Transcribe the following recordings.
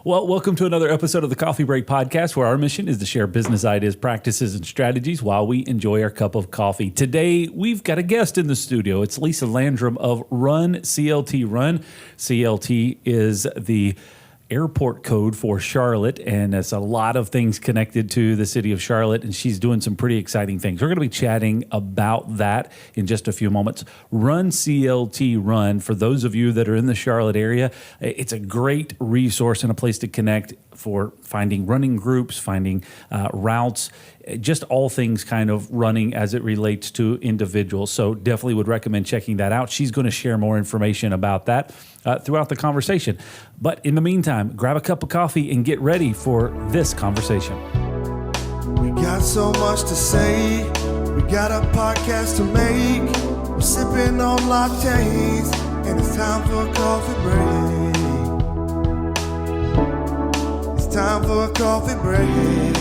Well, welcome to another episode of the Coffee Break Podcast, where our mission is to share business ideas, practices, and strategies while we enjoy our cup of coffee. Today, we've got a guest in the studio. It's Lisa Landrum of runCLTrun. CLT is the airport code for Charlotte, and it's a lot of things connected to the city of Charlotte, and she's doing some pretty exciting things. We're going to be chatting about that in just a few moments. runCLTrun, for those of you that are in the Charlotte area, it's a great resource and a place to connect for finding running groups, finding routes, just all things kind of running as it relates to individuals. So definitely would recommend checking that out. She's going to share more information about that throughout the conversation. But in the meantime, grab a cup of coffee and get ready for this conversation. We got so much to say. We got a podcast to make. We're sipping on lattes, and it's time for a coffee break. It's time for a coffee break.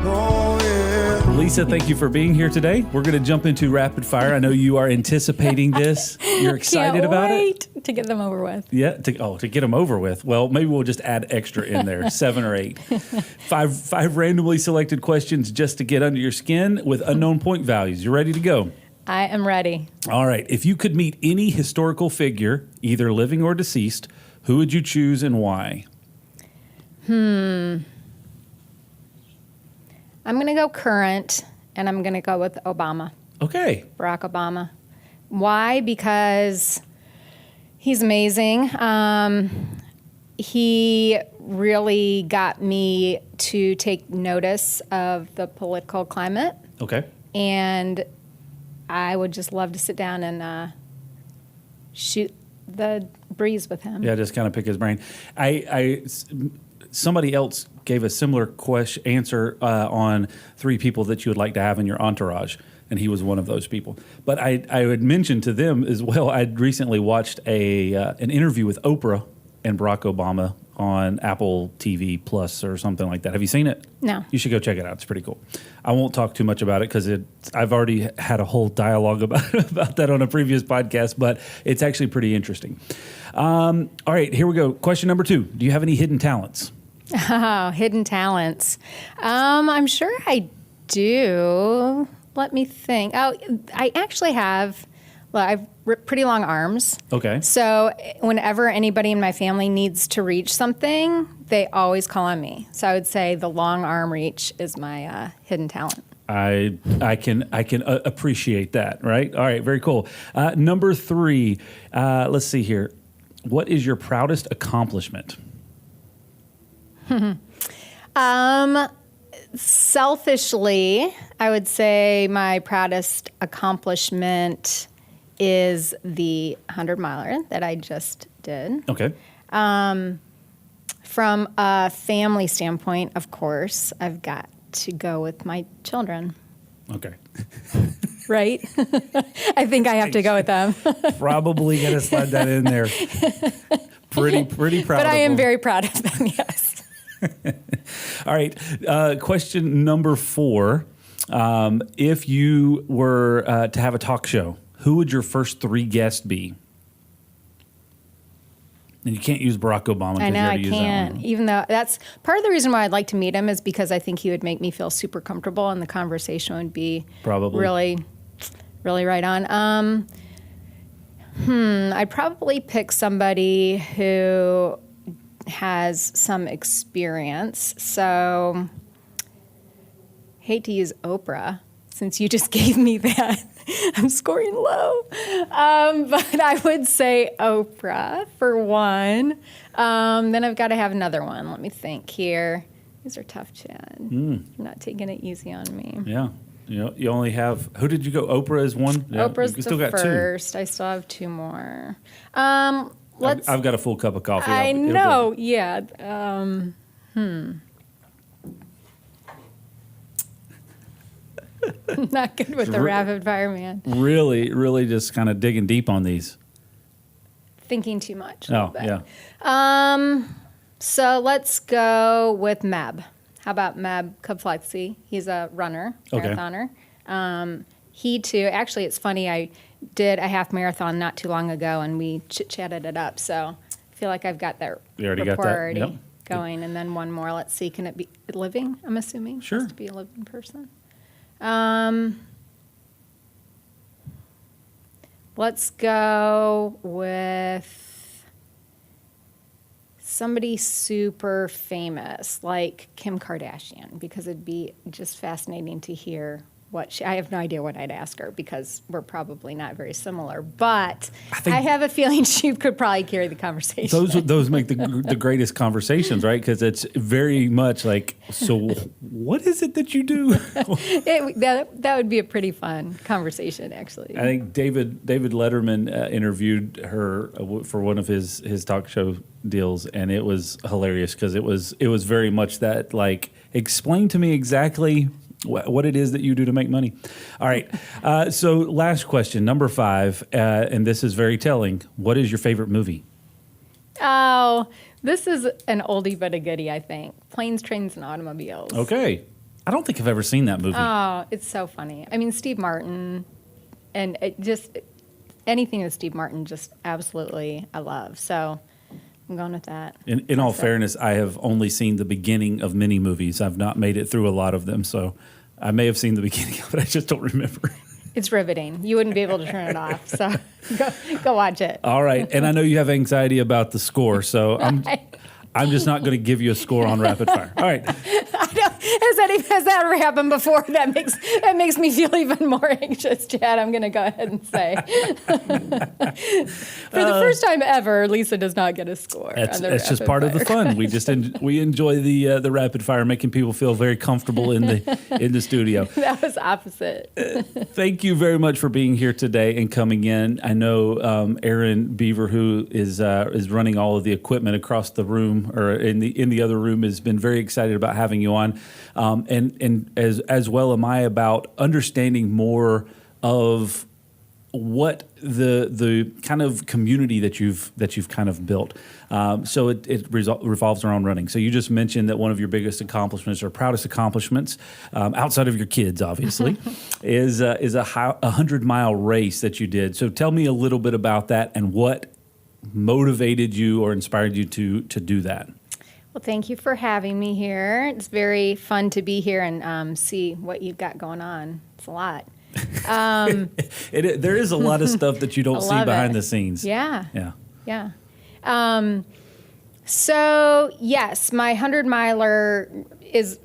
Oh, yeah. Lisa, thank you for being here today. We're going to jump into rapid fire. I know you are anticipating this. You're excited about it? To get them over with. Yeah, to get them over with. Well, maybe we'll just add extra in there, 7 or 8. Five randomly selected questions just to get under your skin with unknown point values. You ready to go? I am ready. All right. If you could meet any historical figure, either living or deceased, who would you choose and why? I'm going to go current, and I'm going to go with Obama. Okay. Barack Obama. Why? Because he's amazing. He really got me to take notice of the political climate. Okay. And I would just love to sit down and shoot the breeze with him. Yeah, just kind of pick his brain. Somebody else gave a similar answer on 3 people that you would like to have in your entourage, and he was one of those people. But I would mention to them as well, I'd recently watched an interview with Oprah and Barack Obama on Apple TV Plus or something like that. Have you seen it? No. You should go check it out. It's pretty cool. I won't talk too much about it because I've already had a whole dialogue about that on a previous podcast, but it's actually pretty interesting. All right, here we go. Question number 2. Do you have any hidden talents? Oh, hidden talents. I'm sure I do. Let me think. Oh, I actually have. Well, I've pretty long arms. Okay. So whenever anybody in my family needs to reach something, they always call on me. So I would say the long arm reach is my hidden talent. I can appreciate that. Right. All right. Very cool. Number 3. Let's see here. What is your proudest accomplishment? Selfishly, I would say my proudest accomplishment is the 100-miler that I just did. Okay. From a family standpoint, of course, I've got to go with my children. Okay. Right? I think I have to go with them. Probably got to slide that in there. Pretty proud of But I am them. very proud of them, yes. All right. Question number 4. If you were to have a talk show, who would your first 3 guests be? And you can't use Barack Obama. I know, I use can't. Even though that's part of the reason why I'd like to meet him is because I think he would make me feel super comfortable and the conversation would be Probably. really right on. I'd probably pick somebody who has some experience. So, hate to use Oprah since you just gave me that. I'm scoring low. But I would say Oprah for one. Then I've got to have another one. Let me think here. These are tough, Chad. You're not taking it easy on me. Yeah. You only have, who did you go? Oprah is one? Yeah, Oprah's you still the got first. 2. I still have 2 more. I've got a full cup of coffee. I It'll know, go. yeah. Not good with the rapid fire, man. Really just kind of digging deep on these. Thinking too much. Oh, yeah. So let's go with Mab. How about Mab Keflezighi? He's a runner, Okay. marathoner. He too, actually it's funny, I did a half marathon not too long ago and we chit-chatted it up. So feel like I've got that You already got rapport that? already Yep. going. And then one more. Let's see. Can it be living? I'm assuming. Sure. Has to be a living person. Let's go with somebody super famous, like Kim Kardashian, because it'd be just fascinating to hear I have no idea what I'd ask her because we're probably not very similar, but I have a feeling she could probably carry the conversation. Those make the greatest conversations, right? Because it's very much like, so what is it that you do? That would be a pretty fun conversation, actually. I think David Letterman interviewed her for one of his talk show deals, and it was hilarious because it was very much that, like, explain to me exactly what it is that you do to make money. All right. So last question, number 5, and this is very telling. What is your favorite movie? Oh, this is an oldie but a goodie, I think. Planes, Trains, and Automobiles. Okay. I don't think I've ever seen that movie. Oh, it's so funny. I mean, Steve Martin, and anything with Steve Martin, just absolutely I love. So I'm going with that. In all fairness, I have only seen the beginning of many movies. I've not made it through a lot of them, so I may have seen the beginning of it. I just don't remember. It's riveting. You wouldn't be able to turn it off, so go watch it. All right, and I know you have anxiety about the score, so I'm just not going to give you a score on rapid fire. All right. Has that ever happened before? That makes me feel even more anxious, Chad. I'm going to go ahead and say, for the first time ever, Lisa does not get a score. That's just part of the fun. We enjoy the rapid fire, making people feel very comfortable in the studio. That was opposite. Thank you very much for being here today and coming in. I know Aaron Beaver, who is running all of the equipment across the room or in the other room, has been very excited about having you on. And as well am I about understanding more of what the kind of community that you've kind of built. So it revolves around running. So you just mentioned that one of your biggest accomplishments or proudest accomplishments, outside of your kids, obviously, is a 100-mile race that you did. So tell me a little bit about that and what motivated you or inspired you to do that. Well, thank you for having me here. It's very fun to be here and see what you've got going on. It's a lot. There is a lot of stuff that you don't see behind the scenes. Yeah. Yeah. So, yes, my 100-miler is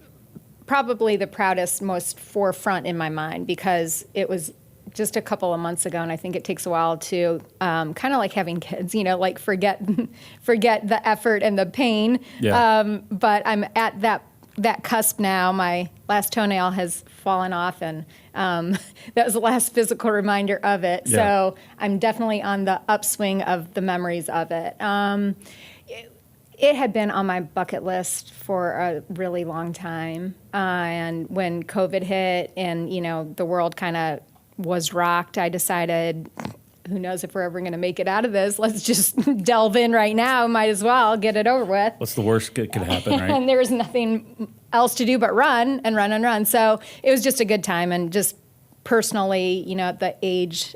probably the proudest, most forefront in my mind because it was just a couple of months ago, and I think it takes a while to kind of like having kids, like forget the effort and the pain. Yeah. But I'm at that cusp now. My last toenail has fallen off, and that was the last physical reminder of it. Yeah. So I'm definitely on the upswing of the memories of it. It had been on my bucket list for a really long time, and when COVID hit and the world kind of was rocked, I decided, who knows if we're ever going to make it out of this. Let's just delve in right now. Might as well get it over with. What's the worst that could happen, right? And there was nothing else to do but run and run and run. So it was just a good time. And just personally, the ages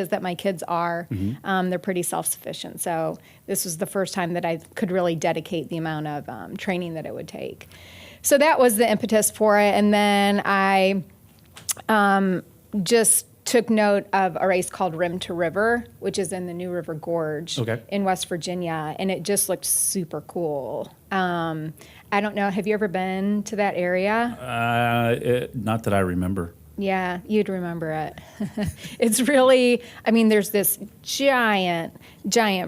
that my kids are, they're pretty self-sufficient. So this was the first time that I could really dedicate the amount of training that it would take. So that was the impetus for it. And then I just took note of a race called Rim to River, which is in the New River Gorge in West Virginia, and it just looked super cool. I don't know, have you ever been to that area? Not that I remember. Yeah, you'd remember it. It's really, there's this giant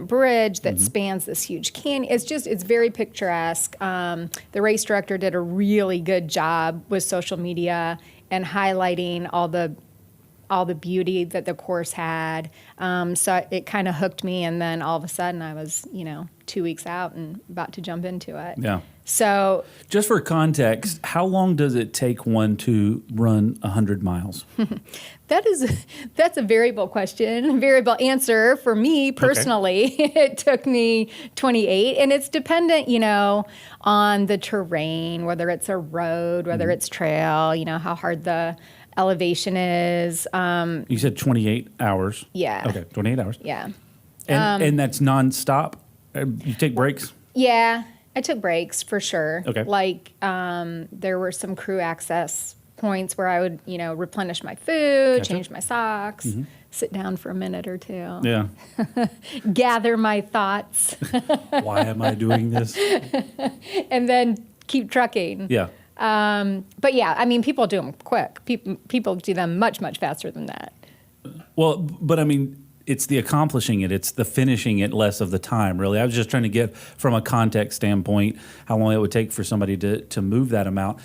bridge that spans this huge canyon. It's very picturesque. The race director did a really good job with social media and highlighting all the beauty that the course had. So it kind of hooked me, and then all of a sudden I was, 2 weeks out and about to jump into it. Yeah. So just for context, how long does it take one to run 100 miles? That's a variable question, variable answer. For me personally, It took me 28, and it's dependent, on the terrain, whether it's a road, whether it's trail, how hard the elevation is. You said 28 hours. Yeah. Okay, 28 hours. Yeah. And that's nonstop? You take breaks? Yeah, I took breaks for sure. Okay. Like there were some crew access points where I would, replenish my food, Gotcha. change my socks, sit down for a minute or two, Yeah. gather my thoughts, Why am I doing this? and then keep trucking. Yeah. But yeah, I mean, people do them quick. People do them much, much faster than that. Well, but I mean, it's the accomplishing it. It's the finishing it less of the time, really. I was just trying to get, from a context standpoint, how long it would take for somebody to move that amount.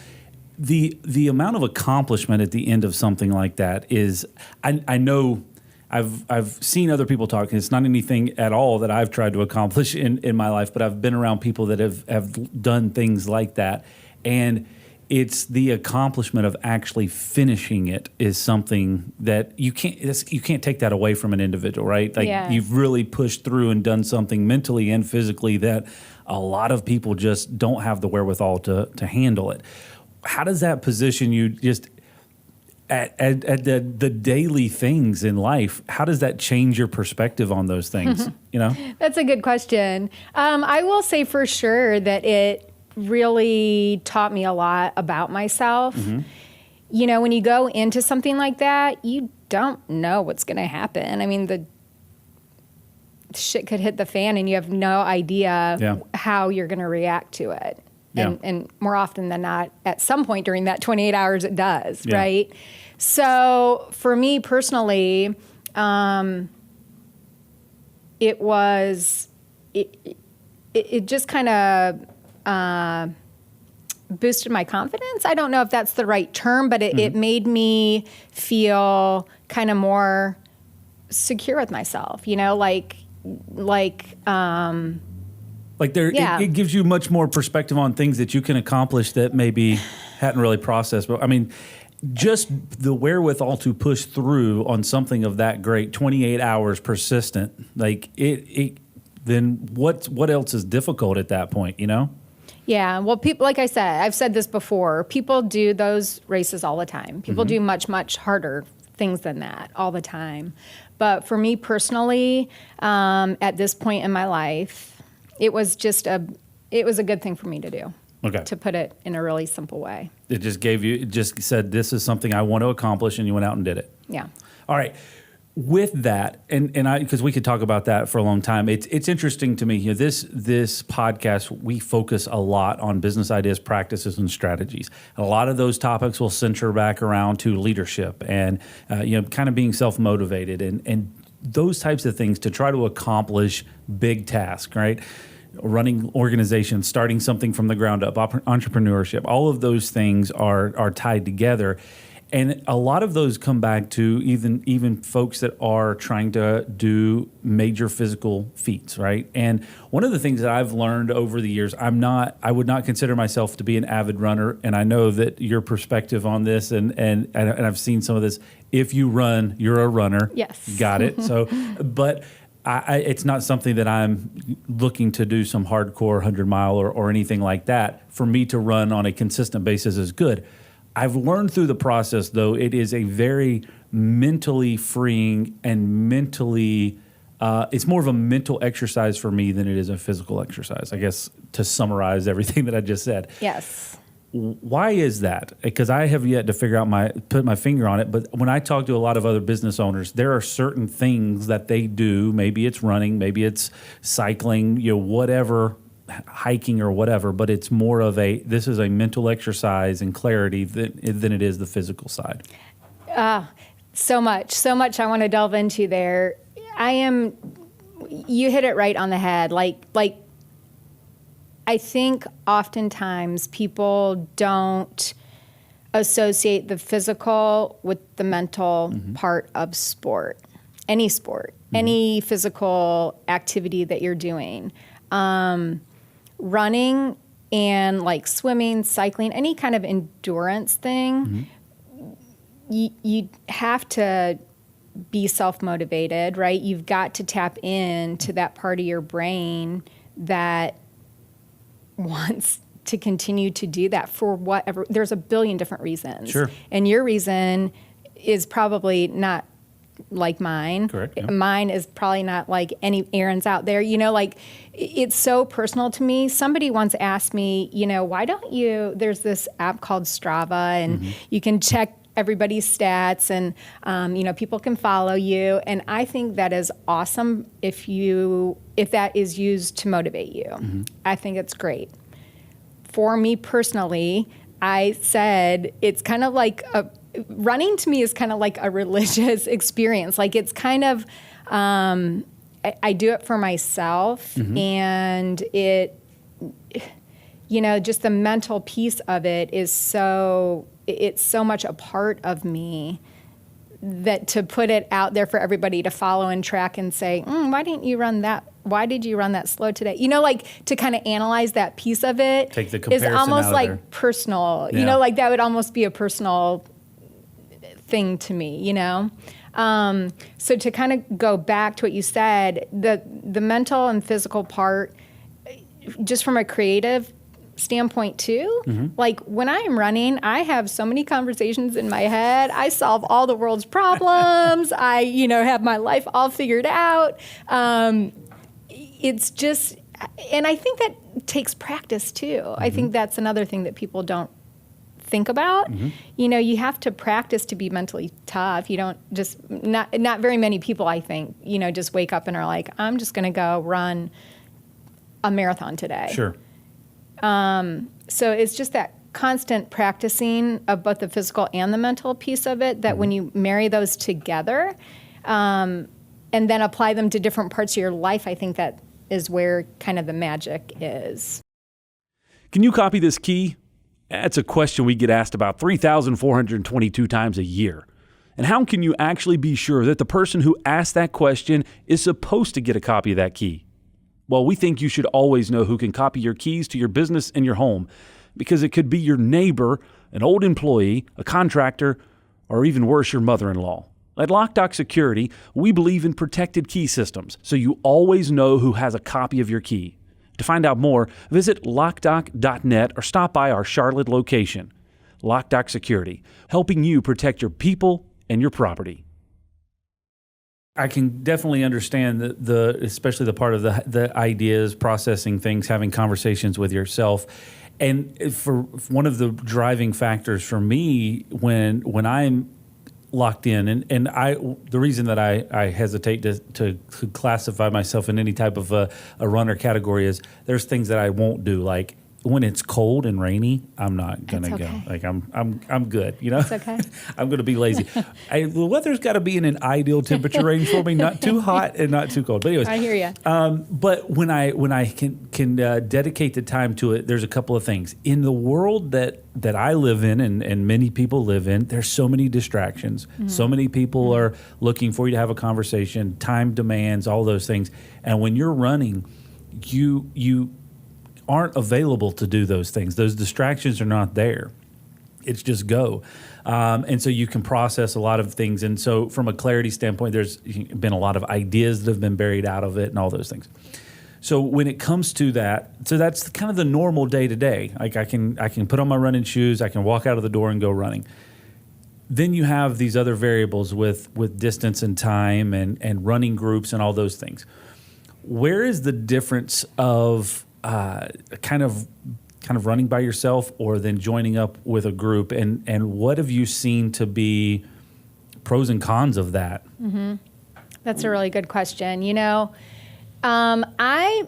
The amount of accomplishment at the end of something like that is, I know I've seen other people talk, and it's not anything at all that I've tried to accomplish in my life, but I've been around people that have done things like that. And it's the accomplishment of actually finishing it is something that you can't take that away from an individual, right? Like you've really pushed through and done something mentally and physically that a lot of people just don't have the wherewithal to handle it. How does that position you just at the daily things in life? How does that change your perspective on those things? That's a good question. I will say for sure that it really taught me a lot about myself. When you go into something like that, you don't know what's going to happen. I mean, the shit could hit the fan and you have no idea how you're going to react to it. And more often than not, at some point during that 28 hours, it does, right? So for me personally, it just kind of boosted my confidence. I don't know if that's the right term, but it made me feel kind of more secure with myself, it gives you much more perspective on things that you can accomplish that maybe hadn't really processed. But I mean, just the wherewithal to push through on something of that great, 28 hours persistent, then what else is difficult at that point, Yeah, well, people, like I said, I've said this before, people do those races all the time. People do much, much harder things than that all the time. But for me personally, at this point in my life, it was a good thing for me to do. Okay. To put it in a really simple way. It just said, this is something I want to accomplish, and you went out and did it. Yeah. All right. With that, and because we could talk about that for a long time, it's interesting to me. This podcast, we focus a lot on business ideas, practices, and strategies. And a lot of those topics will center back around to leadership and kind of being self-motivated and those types of things to try to accomplish big tasks, right? Running organizations, starting something from the ground up, entrepreneurship, all of those things are tied together. And a lot of those come back to even folks that are trying to do major physical feats, right? And one of the things that I've learned over the years, I would not consider myself to be an avid runner, and I know that your perspective on this, and I've seen some of this. If you run, you're a runner. Yes. Got it. So, but it's not something that I'm looking to do some hardcore 100-mile or anything like that. For me to run on a consistent basis is good. I've learned through the process, though, it is a very mentally freeing and it's more of a mental exercise for me than it is a physical exercise, I guess, to summarize everything that I just said. Yes. Why is that? Because I have yet to put my finger on it, but when I talk to a lot of other business owners, there are certain things that they do. Maybe it's running, maybe it's cycling, whatever, hiking or whatever, but it's more of this is a mental exercise and clarity than it is the physical side. So much I want to delve into there. You hit it right on the head. Like I think oftentimes people don't associate the physical with the mental part of sport, any physical activity that you're doing. Running and like swimming, cycling, any kind of endurance thing, you have to be self-motivated, right? You've got to tap into that part of your brain that wants to continue to do that for whatever. There's a billion different reasons. Sure. And your reason is probably not like mine. Correct, yeah. Mine is probably not like any Aaron's out there. Like it's so personal to me. Somebody once asked me, why don't you, there's this app called Strava and you can check everybody's stats and, people can follow you. And I think that is awesome if that is used to motivate you. I think it's great. For me personally, I said it's kind of like running to me is kind of like a religious experience. Like it's kind of, I do it for myself and it, just the mental piece of it is it's so much a part of me that to put it out there for everybody to follow and track and say, why didn't you run that? Why did you run that slow today? Like to kind of analyze that piece of it Take the comparison is almost out of like there. personal. Yeah. Like that would almost be a personal thing to me, So to kind of go back to what you said, the mental and physical part, just from a creative standpoint too, like when I am running, I have so many conversations in my head. I solve all the world's problems. I, have my life all figured out. It's just, and I think that takes practice too. I think that's another thing that people don't think about. You have to practice to be mentally tough. You don't just, not very many people, I think, just wake up and are like, I'm just going to go run a marathon today. Sure. So it's just that constant practicing of both the physical and the mental piece of it, that when you marry those together and then apply them to different parts of your life, I think that is where kind of the magic is. Can you copy this key? That's a question we get asked about 3,422 times a year. And how can you actually be sure that the person who asked that question is supposed to get a copy of that key? Well, we think you should always know who can copy your keys to your business and your home, because it could be your neighbor, an old employee, a contractor, or even worse, your mother-in-law. At Loc-Doc Security, we believe in protected key systems, so you always know who has a copy of your key. To find out more, visit locdoc.net or stop by our Charlotte location. Loc-Doc Security, helping you protect your people and your property. I can definitely understand especially the part of the ideas, processing things, having conversations with yourself. And for one of the driving factors for me when I'm locked in, and the reason that I hesitate to classify myself in any type of a runner category is there's things that I won't do, like when it's cold and rainy, I'm not gonna go. Like I'm good. It's okay. I'm gonna be lazy. The weather's got to be in an ideal temperature range for me, not too hot and not too cold. But anyways, I hear you. But when I can dedicate the time to it, there's a couple of things in the world that I live in and many people live in. There's so many distractions. So many people are looking for you to have a conversation. Time demands, all those things. And when you're running, you aren't available to do those things. Those distractions are not there. It's just go. And so you can process a lot of things. And so from a clarity standpoint, there's been a lot of ideas that have been buried out of it and all those things. So when it comes to that, so that's kind of the normal day to day. Like I can put on my running shoes, I can walk out of the door and go running. Then you have these other variables with distance and time and running groups and all those things. Where is the difference of kind of running by yourself or then joining up with a group, and what have you seen to be pros and cons of that? That's a really good question. I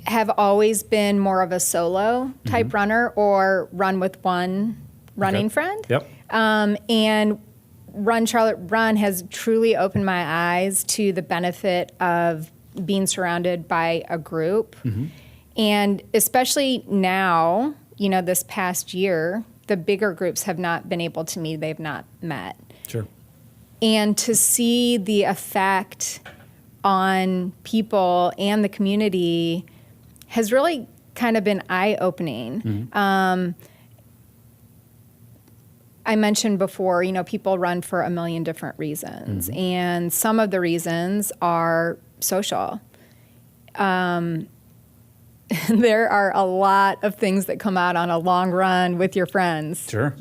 have always been more of a solo type runner or run with one running friend. Yep. And runCLTrun has truly opened my eyes to the benefit of being surrounded by a group. And especially now, this past year, the bigger groups have not been able to meet. They've not met. Sure. And to see the effect on people and the community has really kind of been eye-opening. I mentioned before, people run for a million different reasons. And some of the reasons are social. There are a lot of things that come out on a long run with your friends. Sure.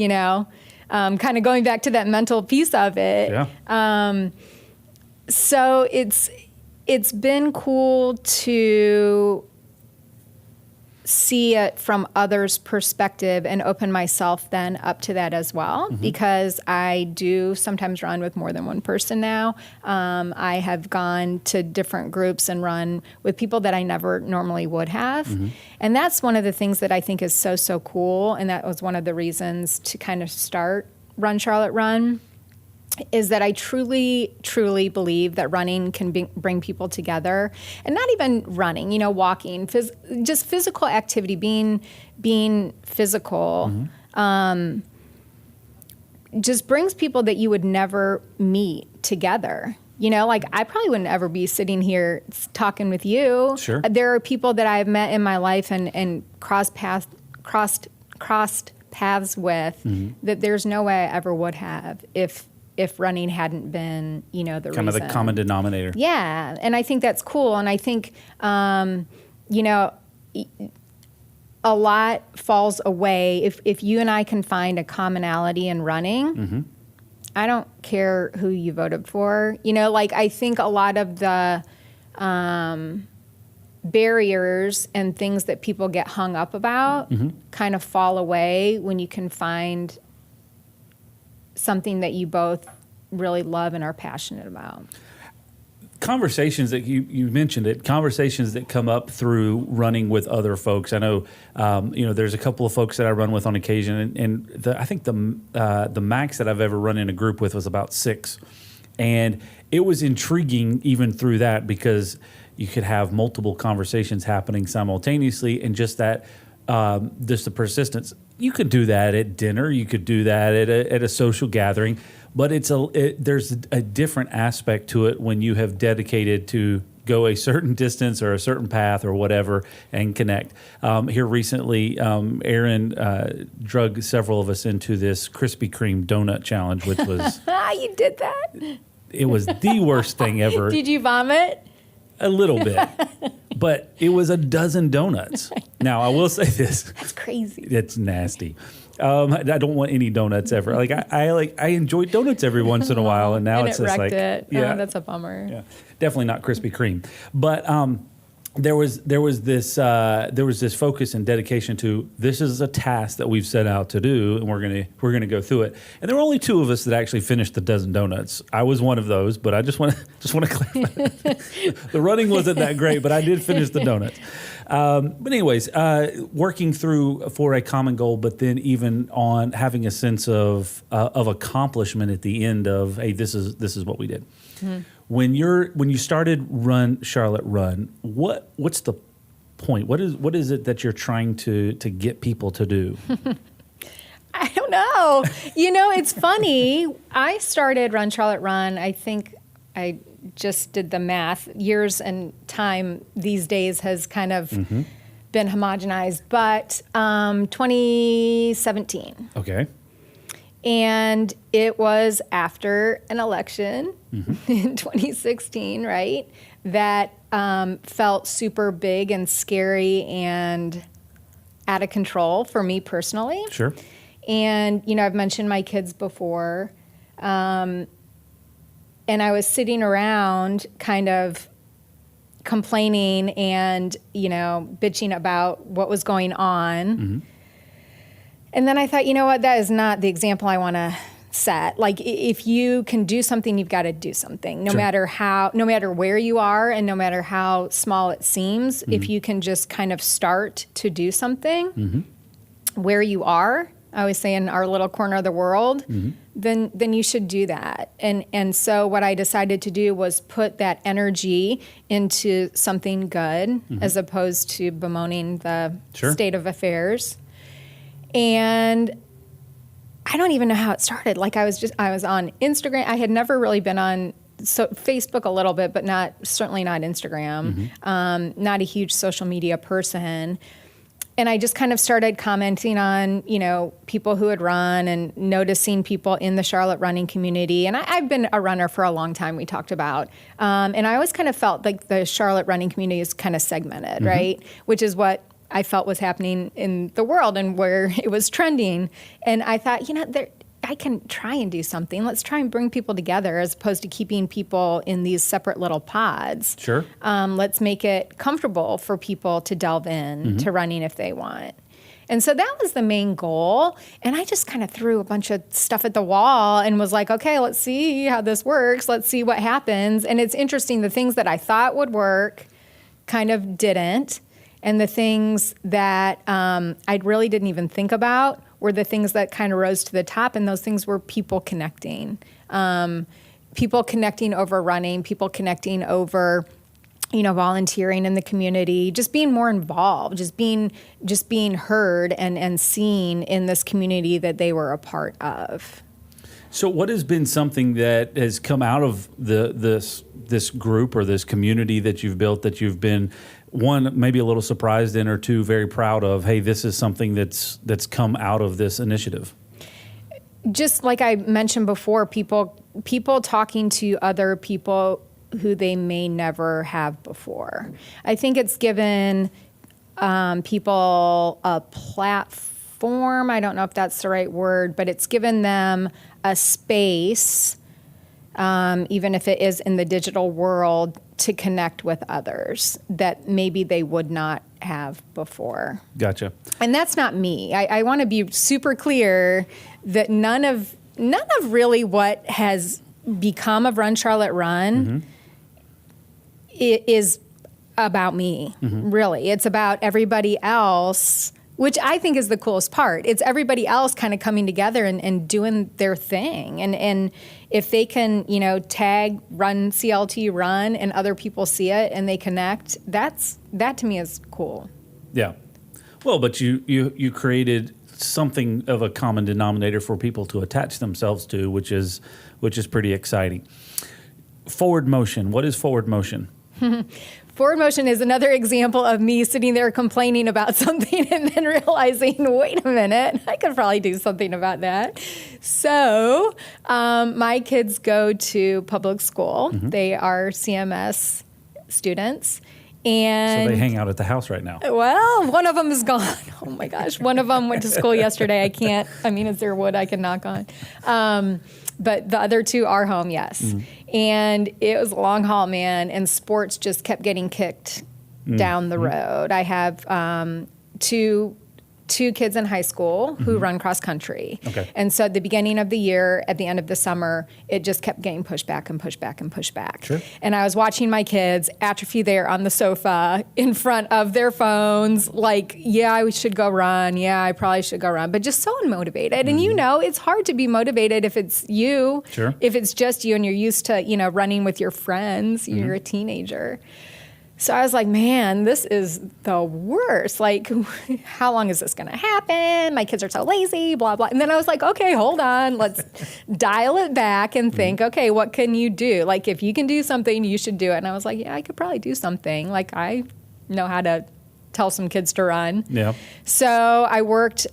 kind of going back to that mental piece of it. Yeah. So it's been cool to see it from others' perspective and open myself then up to that as well, because I do sometimes run with more than one person now. I have gone to different groups and run with people that I never normally would have. And that's one of the things that I think is so, so cool. And that was one of the reasons to kind of start Run Charlotte Run, is that I truly, truly believe that running can bring people together. And not even running, walking, just physical activity, being physical, just brings people that you would never meet together. Like I probably wouldn't ever be sitting here talking with you. Sure. There are people that I've met in my life and crossed paths with that there's no way I ever would have if running hadn't been, the reason. Kind of the common denominator. Yeah, and I think that's cool. And I think, a lot falls away if you and I can find a commonality in running. I don't care who you voted for. I think a lot of the barriers and things that people get hung up about kind of fall away when you can find something that you both really love and are passionate about. Conversations that you mentioned it, conversations that come up through running with other folks. I know, there's a couple of folks that I run with on occasion, and I think the max that I've ever run in a group with was about 6. And it was intriguing even through that, because you could have multiple conversations happening simultaneously, and just that, just the persistence. You could do that at dinner. You could do that at a social gathering, but there's a different aspect to it when you have dedicated to go a certain distance or a certain path or whatever and connect. Here recently, Aaron drug several of us into this Krispy Kreme donut challenge, which was You did that? It was the worst thing ever. Did you vomit? A little bit, but it was a dozen donuts. Now, I will say this. That's crazy. It's nasty. I don't want any donuts ever. I enjoy donuts every once in a while, and now And it's it just wrecked like, it. yeah, Oh, that's a bummer. yeah, definitely not Krispy Kreme. But there was this focus and dedication to, this is a task that we've set out to do, and we're gonna go through it. And there were only 2 of us that actually finished the dozen donuts. I was one of those, but I just want to clarify. The running wasn't that great, but I did finish the donuts. But anyways, working through for a common goal, but then even on having a sense of accomplishment at the end of, hey, this is what we did. When you started Run Charlotte Run, what's the point? What is it that you're trying to get people to do? I don't know. It's funny. I started Run Charlotte Run. I think I just did the math. Years and time these days has kind of been homogenized, but 2017. Okay. And it was after an election in 2016, right? That felt super big and scary and out of control for me personally. Sure. And, I've mentioned my kids before. And I was sitting around kind of complaining and, bitching about what was going on. And then I thought, you know what, that is not the example I want to set. Like, if you can do something, you've got to do something, no matter where you are and no matter how small it seems. If you can just kind of start to do something where you are, I always say in our little corner of the world, then you should do that. And so what I decided to do was put that energy into something good as opposed to bemoaning the state of affairs. And I don't even know how it started. Like I was on Instagram. I had never really been on Facebook a little bit, but certainly not Instagram. Not a huge social media person. And I just kind of started commenting on, people who had run and noticing people in the Charlotte running community. And I've been a runner for a long time, we talked about. And I always kind of felt like the Charlotte running community is kind of segmented, right? Which is what I felt was happening in the world and where it was trending. And I thought, I can try and do something. Let's try and bring people together as opposed to keeping people in these separate little pods. Sure. Let's make it comfortable for people to delve in to running if they want. And so that was the main goal. And I just kind of threw a bunch of stuff at the wall and was like, okay, let's see how this works. Let's see what happens. And it's interesting, the things that I thought would work kind of didn't. And the things that I really didn't even think about were the things that kind of rose to the top. And those things were people connecting. People connecting over running, people connecting over volunteering in the community, just being more involved, just being heard and seen in this community that they were a part of. So what has been something that has come out of this group or this community that you've built that you've been, one, maybe a little surprised in, or two, very proud of? Hey, this is something that's come out of this initiative. Just like I mentioned before, people talking to other people who they may never have before. I think it's given people a platform. I don't know if that's the right word, but it's given them a space, even if it is in the digital world, to connect with others that maybe they would not have before. Gotcha. And that's not me. I want to be super clear that none of really what has become of Run Charlotte Run it is about me, really. It's about everybody else, which I think is the coolest part. It's everybody else kind of coming together and doing their thing. And if they can, tag runCLTrun and other people see it and they connect, that to me is cool. Yeah. Well, but you created something of a common denominator for people to attach themselves to, which is pretty exciting. Forward motion. What is forward motion? Forward motion is another example of me sitting there complaining about something and then realizing, wait a minute, I could probably do something about that. So my kids go to public school. They are CMS students. And so they hang out at the house right now. Well, one of them is gone. Oh my gosh. One of them went to school yesterday. Is there wood I can knock on? But the other two are home, yes. And it was a long haul, man. And sports just kept getting kicked down the road. I have two kids in high school who run cross country. Okay. And so at the beginning of the year, at the end of the summer, it just kept getting pushed back and pushed back and pushed back. Sure. And I was watching my kids atrophy there on the sofa in front of their phones, like, yeah, I should go run. Yeah, I probably should go run. But just so unmotivated. And it's hard to be motivated if it's you. Sure. If it's just you and you're used to, running with your friends, you're a teenager. So I was like, man, this is the worst. Like, how long is this going to happen? My kids are so lazy, blah, blah. And then I was like, okay, hold on. Let's dial it back and think, okay, what can you do? Like, if you can do something, you should do it. And I was like, yeah, I could probably do something. Like, I know how to tell some kids to run. Yeah. So I worked,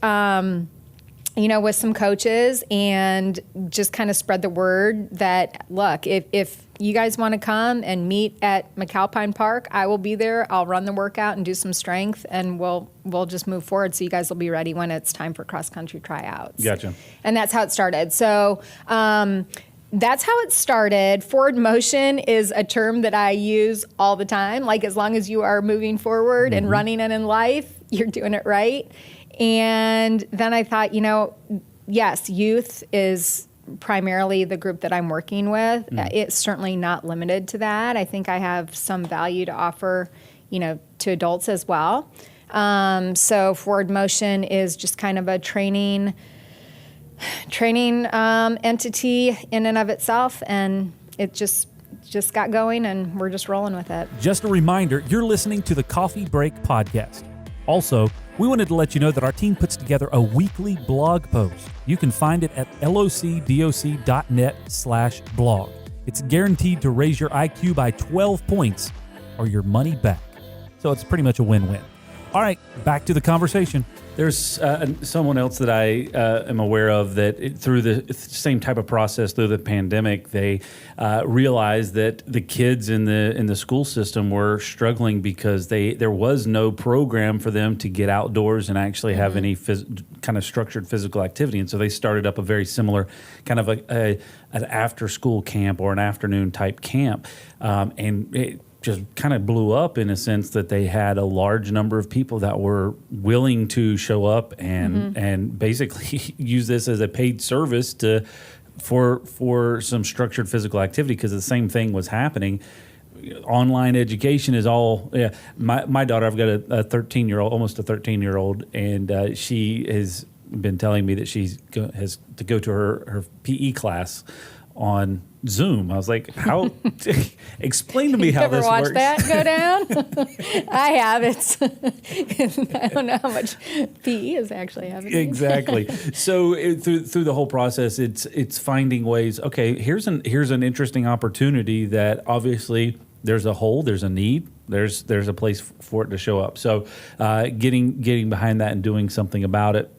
with some coaches and just kind of spread the word that, look, if you guys want to come and meet at McAlpine Park, I will be there. I'll run the workout and do some strength, and we'll just move forward so you guys will be ready when it's time for cross-country tryouts. Gotcha. And that's how it started. So that's how it started. Forward motion is a term that I use all the time. Like, as long as you are moving forward and running and in life, you're doing it right. And then I thought, yes, youth is primarily the group that I'm working with. It's certainly not limited to that. I think I have some value to offer, to adults as well. So forward motion is just kind of a training entity in and of itself, and it just got going, and we're just rolling with it. Just a reminder, you're listening to the Coffee Break Podcast. Also, we wanted to let you know that our team puts together a weekly blog post. You can find it at locdoc.net/blog. It's guaranteed to raise your IQ by 12 points or your money back. So it's pretty much a win-win. All right, back to the conversation. There's someone else that I am aware of that through the same type of process through the pandemic, they realized that the kids in the school system were struggling because there was no program for them to get outdoors and actually have any kind of structured physical activity. And so they started up a very similar kind of an after school camp or an afternoon type camp. And it just kind of blew up in a sense that they had a large number of people that were willing to show up and basically use this as a paid service for some structured physical activity, because the same thing was happening. Online education is all, my daughter, I've got a 13-year-old, almost a 13-year-old, and she has been telling me that she has to go to her PE class on Zoom. I was like, how? Explain to me how this works. Ever watch that go down? I have. I don't know how much PE is actually happening. Exactly. So through the whole process, it's finding ways. Okay, here's an interesting opportunity that obviously there's a hole, there's a need, there's a place for it to show up. So getting behind that and doing something about it.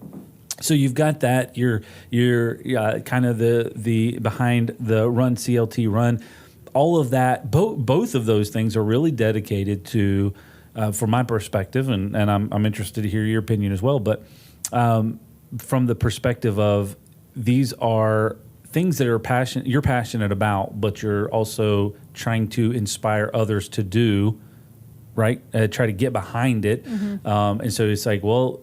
So you've got that. You're kind of the behind the runCLTrun. All of that. Both of those things are really dedicated to, from my perspective, and I'm interested to hear your opinion as well. But from the perspective of, these are things that you're passionate about, but you're also trying to inspire others to do. Right. Try to get behind it. And so it's like, well,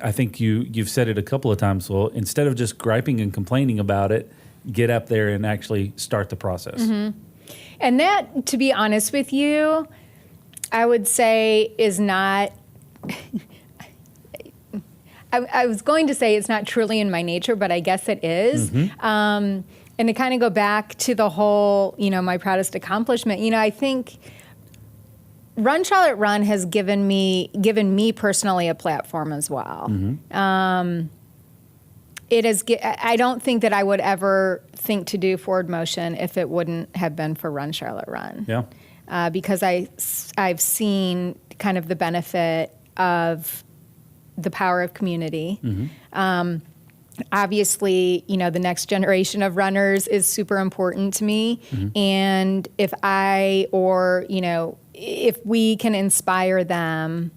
I think you've said it a couple of times. Well, instead of just griping and complaining about it, get up there and actually start the process. And that, to be honest with you, I would say is not. I was going to say it's not truly in my nature, but I guess it is. And to kind of go back to the whole, my proudest accomplishment. I think Run Charlotte Run has given me personally a platform as well. It is. I don't think that I would ever think to do forward motion if it wouldn't have been for Run Charlotte Run. Yeah. Because I've seen kind of the benefit of the power of community. Obviously, the next generation of runners is super important to me. And if if we can inspire them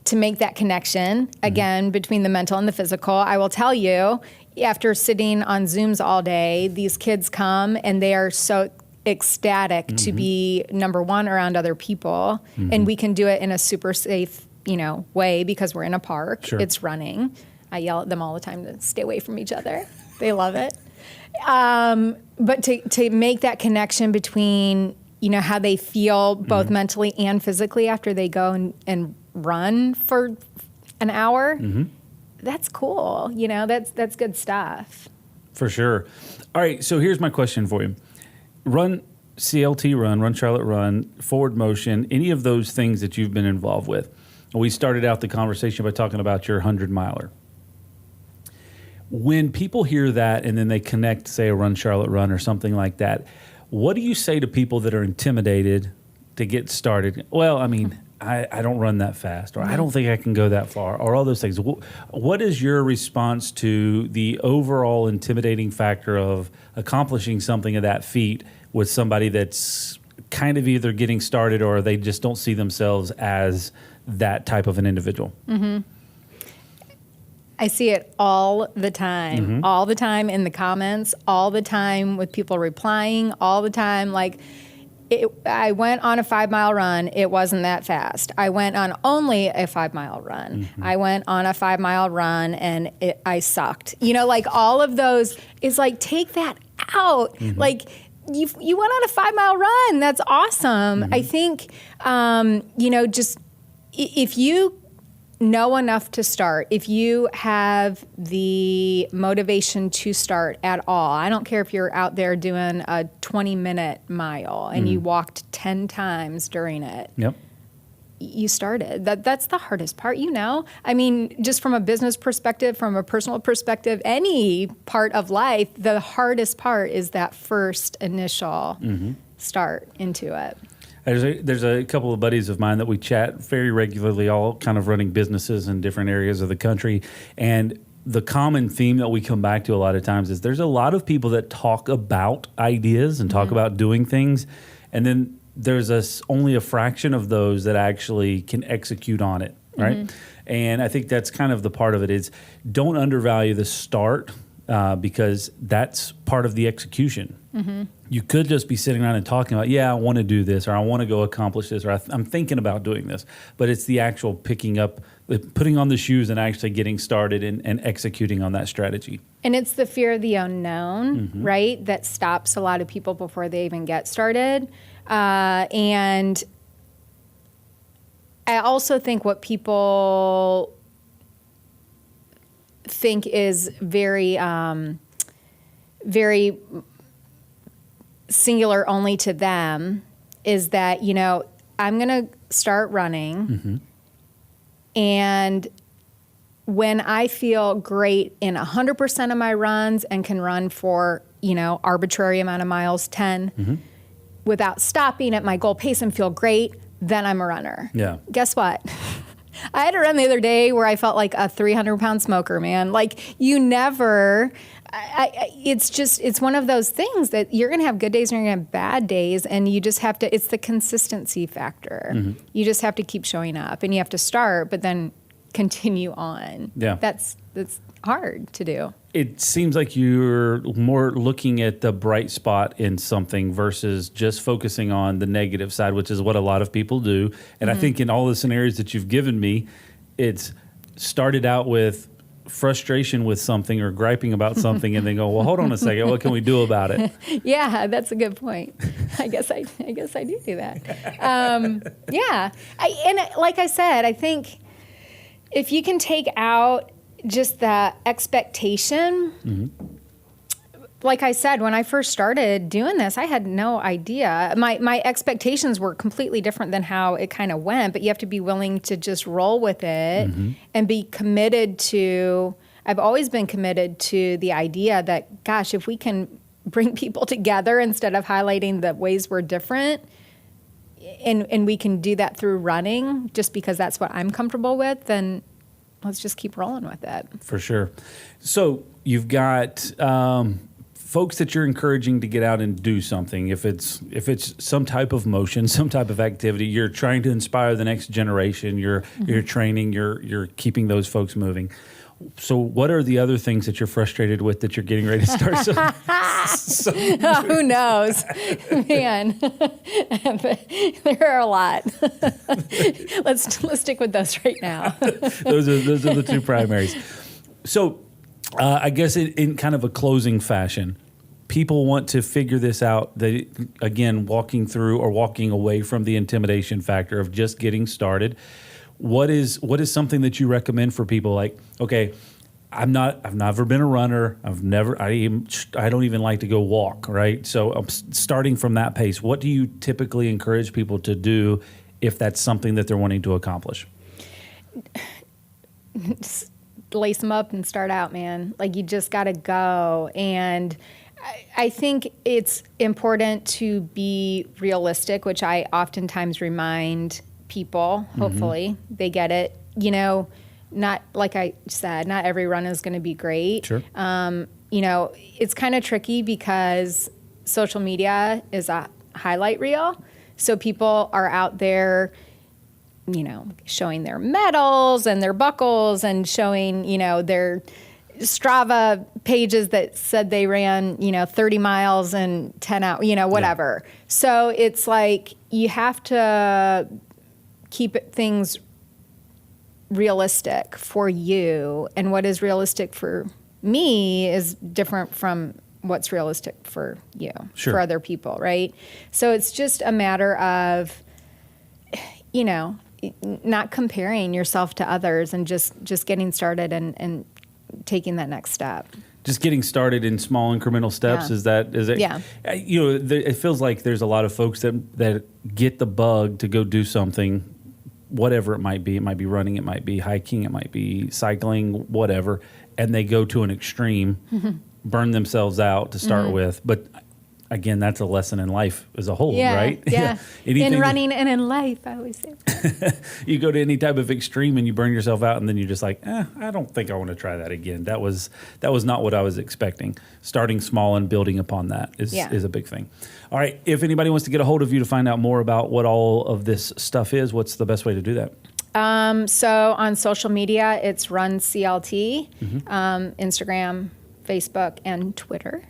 to make that connection, again, between the mental and the physical, I will tell you, after sitting on Zooms all day, these kids come and they are so ecstatic to be, number one, around other people. And we can do it in a super safe, way, because we're in a park. Sure. It's running. I yell at them all the time to stay away from each other. They love it. But to make that connection between, how they feel both mentally and physically after they go and run for an hour, that's cool. That's good stuff. For sure. All right, so here's my question for you. runCLTrun, Run Charlotte Run, forward motion, any of those things that you've been involved with. We started out the conversation by talking about your 100-miler. When people hear that and then they connect, say, a Run Charlotte Run or something like that, what do you say to people that are intimidated to get started? Well, I mean, I don't run that fast, or I don't think I can go that far, or all those things. What is your response to the overall intimidating factor of accomplishing something of that feat with somebody that's kind of either getting started or they just don't see themselves as that type of an individual? I see it all the time, all the time in the comments, all the time with people replying, all the time. Like, I went on a 5-mile run. It wasn't that fast. I went on only a 5-mile run. I went on a 5-mile run and I sucked. Like all of those is like, take that out. Like, you went on a 5-mile run. That's awesome. I think, just if you know enough to start, if you have the motivation to start at all, I don't care if you're out there doing a 20-minute mile and you walked 10 times during it. Yep. You started. That's the hardest part, I mean, just from a business perspective, from a personal perspective, any part of life, the hardest part is that first initial start into it. There's a couple of buddies of mine that we chat very regularly, all kind of running businesses in different areas of the country. And the common theme that we come back to a lot of times is there's a lot of people that talk about ideas and talk about doing things. And then there's only a fraction of those that actually can execute on it, right? And I think that's kind of the part of it is don't undervalue the start because that's part of the execution. You could just be sitting around and talking about, I want to do this, or I want to go accomplish this, or I'm thinking about doing this. But it's the actual picking up, putting on the shoes and actually getting started and executing on that strategy. And it's the fear of the unknown, right, that stops a lot of people before they even get started. And I also think what people think is very, very singular only to them is that, I'm going to start running and when I feel great in 100% of my runs and can run for, arbitrary amount of miles, 10, without stopping at my goal pace and feel great, then I'm a runner. Yeah. Guess what? I had a run the other day where I felt like a 300-pound smoker, man. Like you never, it's one of those things that you're going to have good days and you're going to have bad days. And you just have to, it's the consistency factor. You just have to keep showing up and you have to start, but then continue on. Yeah. That's hard to do. It seems like you're more looking at the bright spot in something versus just focusing on the negative side, which is what a lot of people do. And I think in all the scenarios that you've given me, it's started out with frustration with something or griping about something and then go, well, hold on a second, what can we do about it? Yeah, that's a good point. I guess I do that. And like I said, I think if you can take out just the expectation, like I said, when I first started doing this, I had no idea. My expectations were completely different than how it kind of went, but you have to be willing to just roll with it and be committed to, I've always been committed to the idea that, gosh, if we can bring people together instead of highlighting the ways we're different, and we can do that through running just because that's what I'm comfortable with, then let's just keep rolling with it. For sure. So you've got folks that you're encouraging to get out and do something. If it's some type of motion, some type of activity, you're trying to inspire the next generation. You're training. You're keeping those folks moving. So what are the other things that you're frustrated with that you're getting ready to start? Who knows, man? There are a lot. Let's stick with those right now. Those are the two primaries. So I guess in kind of a closing fashion, people want to figure this out. They, again, walking through or walking away from the intimidation factor of just getting started. What is something that you recommend for people? Like, okay, I've never been a runner. I don't even like to go walk, right? So I'm starting from that pace. What do you typically encourage people to do if that's something that they're wanting to accomplish? Just lace them up and start out, man. Like you just got to go. And I think it's important to be realistic, which I oftentimes remind people. Hopefully they get it. Not like I said, not every run is going to be great. Sure. It's kind of tricky because social media is a highlight reel. So people are out there, showing their medals and their buckles and showing, their Strava pages that said they ran, 30 miles in 10 hours, whatever. Yeah. So it's like you have to keep things realistic for you, and what is realistic for me is different from what's realistic for you, sure, for other people, right? So it's just a matter of, not comparing yourself to others and just getting started and taking that next step. Just getting started in small incremental steps. Yeah. Is it? Yeah. It feels like there's a lot of folks that get the bug to go do something, whatever it might be. It might be running, it might be hiking, it might be cycling, whatever. And they go to an extreme, burn themselves out to start with. But again, that's a lesson in life as a whole, Yeah, right? yeah. Anything In running and in life, I always say. you go to any type of extreme and you burn yourself out, and then you're just like, I don't think I want to try that again. That was not what I was expecting. Starting small and building upon that is a big thing. All right. If anybody wants to get a hold of you to find out more about what all of this stuff is, what's the best way to do that? So on social media, it's runCLT, Instagram, Facebook, and Twitter.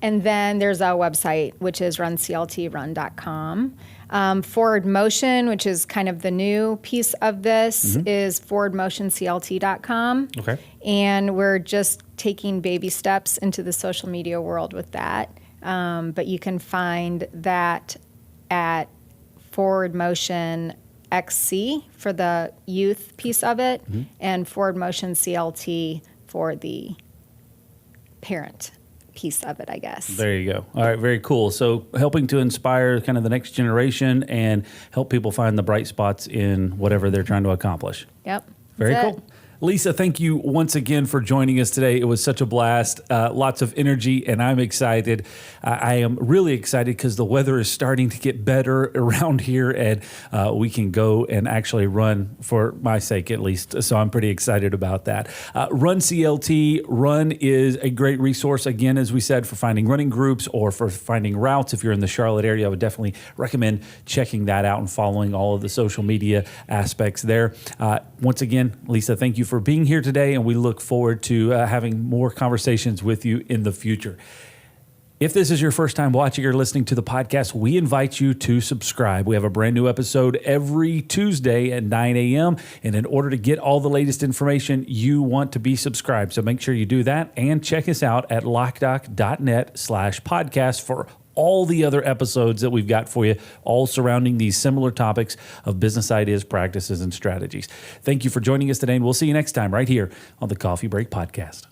And then there's a website, which is runCLTrun.com. Forward Motion, which is kind of the new piece of this, is forwardmotionclt.com. Okay. And we're just taking baby steps into the social media world with that. But you can find that at Forward Motion XC for the youth piece of it, and Forward Motion CLT for the parent piece of it, I guess. There you go. All right, very cool. So helping to inspire kind of the next generation and help people find the bright spots in whatever they're trying to accomplish. Yep. Very That's cool. it. Lisa, thank you once again for joining us today. It was such a blast, lots of energy, and I'm excited. I am really excited because the weather is starting to get better around here, and we can go and actually run, for my sake at least. So I'm pretty excited about that. runCLT. Run is a great resource, again, as we said, for finding running groups or for finding routes. If you're in the Charlotte area, I would definitely recommend checking that out and following all of the social media aspects there. Once again, Lisa, thank you for being here today, and we look forward to having more conversations with you in the future. If this is your first time watching or listening to the podcast, we invite you to subscribe. We have a brand new episode every Tuesday at 9 a.m. And in order to get all the latest information, you want to be subscribed. So make sure you do that and check us out at Loc-Doc.net/podcast for all the other episodes that we've got for you, all surrounding these similar topics of business ideas, practices, and strategies. Thank you for joining us today, and we'll see you next time right here on the Coffee Break Podcast.